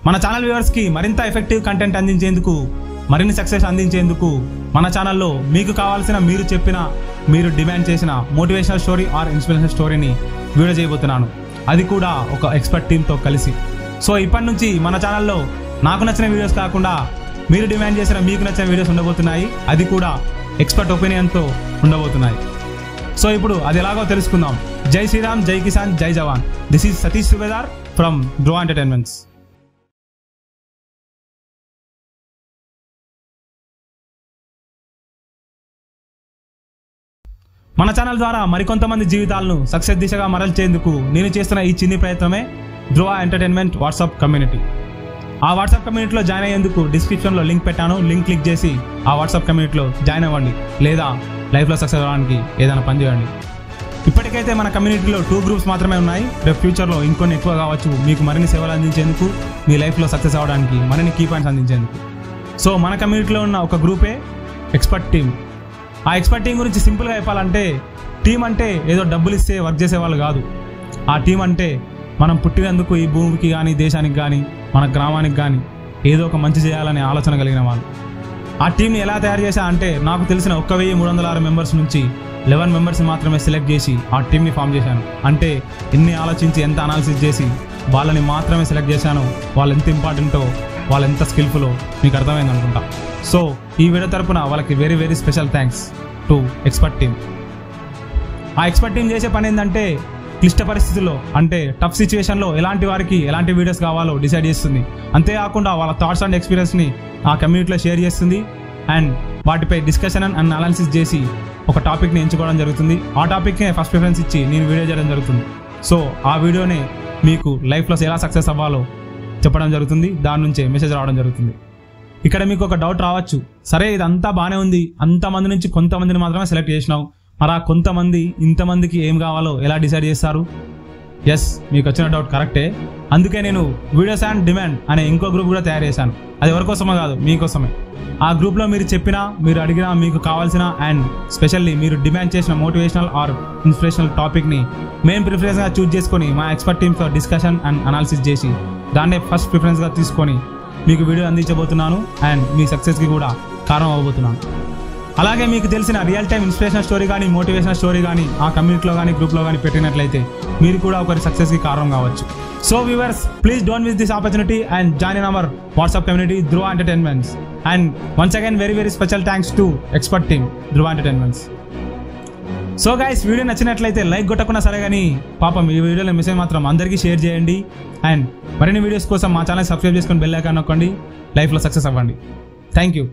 మన channel viewers కి మరింత ఎఫెక్టివ్ కంటెంట్ అందించేందుకు, మరిన్ని సక్సెస్ అందించేందుకు మన ఛానల్లో మీకు కావాల్సిన, మీరు చెప్పిన, మీరు డిమాండ్ చేసిన మోటివేషనల్ స్టోరీ ఆర్ ఇన్స్పిరేషనల్ స్టోరీని వీడియో చేయబోతున్నాను. అది కూడా ఒక ఎక్స్పర్ట్ టీంతో కలిసి. సో ఇప్పటి నుంచి మన ఛానల్లో నాకు నచ్చిన వీడియోస్ కాకుండా మీరు డిమాండ్ చేసిన, మీకు నచ్చిన వీడియోస్ ఉండబోతున్నాయి. అది కూడా ఎక్స్పర్ట్ ఒపీనియన్తో ఉండబోతున్నాయి. సో ఇప్పుడు అది ఎలాగో తెలుసుకుందాం. జై శ్రీరామ్, జై కిసాన్, జై జవాన్. This is Satish Subedar from Dhruva entertainments. మన ఛానల్ ద్వారా మరికొంతమంది జీవితాలను సక్సెస్ దిశగా మరల్చేందుకు నేను చేస్తున్న ఈ చిన్ని ప్రయత్నమే ధ్రువ ఎంటర్టైన్మెంట్ వాట్సాప్ కమ్యూనిటీ. ఆ వాట్సాప్ కమ్యూనిటీలో జాయిన్ అయ్యేందుకు డిస్క్రిప్షన్లో లింక్ పెట్టాను. లింక్ క్లిక్ చేసి ఆ వాట్సాప్ కమ్యూనిటీలో జాయిన్ అవ్వండి, లేదా లైఫ్లో సక్సెస్ అవ్వడానికి ఏదైనా పని చేయండి. ఇప్పటికైతే మన కమ్యూనిటీలో 2 గ్రూప్స్ మాత్రమే ఉన్నాయి. రేపు ఫ్యూచర్లో ఇంకొన్ని ఎక్కువ కావచ్చు, మీకు మరిన్ని సేవలు అందించేందుకు, మీ లైఫ్లో సక్సెస్ అవ్వడానికి మరిన్ని కీ పాయింట్స్ అందించేందుకు. సో మన కమ్యూనిటీలో ఉన్న ఒక గ్రూపే ఎక్స్పర్ట్ టీమ్. ఆ ఎక్స్పర్ట్ టీం గురించి సింపుల్గా చెప్పాలంటే, టీం అంటే ఏదో డబ్బులు ఇస్తే వర్క్ చేసేవాళ్ళు కాదు. ఆ టీం అంటే మనం పుట్టినందుకు ఈ భూమికి కానీ, దేశానికి కానీ, మన గ్రామానికి కానీ ఏదో ఒక మంచి చేయాలనే ఆలోచన కలిగిన వాళ్ళు. ఆ టీంని ఎలా తయారు చేశా అంటే, నాకు తెలిసిన 1306 మెంబర్స్ నుంచి 11 మెంబర్స్ మాత్రమే సెలెక్ట్ చేసి ఆ టీంని ఫామ్ చేశాను. అంటే ఎన్ని ఆలోచించి, ఎంత అనాలిసిస్ చేసి వాళ్ళని మాత్రమే సెలెక్ట్ చేశాను. వాళ్ళు ఎంత ఇంపార్టెంటో, వాళ్ళు ఎంత స్కిల్ఫుల్లో మీకు అర్థమైంది అనుకుంటా. సో ఈ వీడియో తరపున వాళ్ళకి very very special thanks to expert team. ఆ ఎక్స్పర్ట్ టీం చేసే పని ఏంటంటే, క్లిష్ట పరిస్థితుల్లో, అంటే టఫ్ సిచ్యువేషన్లో ఎలాంటి వారికి ఎలాంటి వీడియోస్ కావాలో డిసైడ్ చేస్తుంది. అంతేకాకుండా వాళ్ళ థాట్స్ అండ్ ఎక్స్పీరియన్స్ని ఆ కమ్యూనిటీలో షేర్ చేస్తుంది. అండ్ వాటిపై డిస్కషన్ అండ్ అనాలిసిస్ చేసి ఒక టాపిక్ని ఎంచుకోవడం జరుగుతుంది. ఆ టాపిక్నే ఫస్ట్ ప్రిఫరెన్స్ ఇచ్చి నేను వీడియో చేయడం జరుగుతుంది. సో ఆ వీడియోనే మీకు లైఫ్లో ఎలా సక్సెస్ అవ్వాలో చెప్పడం జరుగుతుంది. దాని నుంచే మెసేజ్ రావడం జరుగుతుంది. ఇక్కడ మీకు ఒక డౌట్ రావచ్చు, సరే ఇదంతా బాగానే ఉంది, అంతమంది నుంచి కొంతమందిని మాత్రమే సెలెక్ట్ చేసినావు, మరి ఆ కొంతమంది ఇంతమందికి ఏం కావాలో ఎలా డిసైడ్ చేస్తారు? ఎస్, మీకు వచ్చిన డౌట్ కరెక్టే. అందుకే నేను వీడియోస్ అండ్ డిమాండ్ అనే ఇంకో గ్రూప్ కూడా తయారు చేశాను. అది ఎవరికోసమో కాదు, మీకోసమే. ఆ గ్రూప్లో మీరు చెప్పినా, మీరు అడిగినా, మీకు కావాల్సిన అండ్ స్పెషల్లీ మీరు డిమాండ్ చేసిన మోటివేషనల్ ఆర్ ఇన్స్పిరేషనల్ టాపిక్ని మేము ప్రిఫరెన్స్గా చూజ్ చేసుకొని మా ఎక్స్పర్ట్ టీమ్తో డిస్కషన్ అండ్ అనాలిసిస్ చేసి దాన్నే ఫస్ట్ ప్రిఫరెన్స్గా తీసుకొని మీకు వీడియో అందించబోతున్నాను. అండ్ మీ సక్సెస్కి కూడా కారణం అవ్వబోతున్నాను. అలాగే మీకు తెలిసిన రియల్ టైమ్ ఇన్స్పిరేషనల్ స్టోరీ కానీ, మోటివేషనల్ స్టోరీ కానీ ఆ కమ్యూనిటీలో కానీ, గ్రూప్లో కానీ పెట్టినట్లయితే మీరు కూడా ఒకరి సక్సెస్కి కారణం కావచ్చు. So viewers, please don't miss this opportunity and join in our WhatsApp community Dhruva entertainments. And once again very very special thanks to expert team Dhruva entertainments. So guys, video నచ్చినట్లయితే లైక్ కొట్టకుండా సరే, కానీ పాపం ఈ వీడియోలో message మాత్రం అందరికీ share చేయండి. అండ్ మరిన్ని వీడియోస్ కోసం మా ఛానల్ సబ్స్క్రైబ్ చేసుకొని బెల్ ఐకాన్ నొక్కండి. లైఫ్లో సక్సెస్ అవ్వండి. Thank you.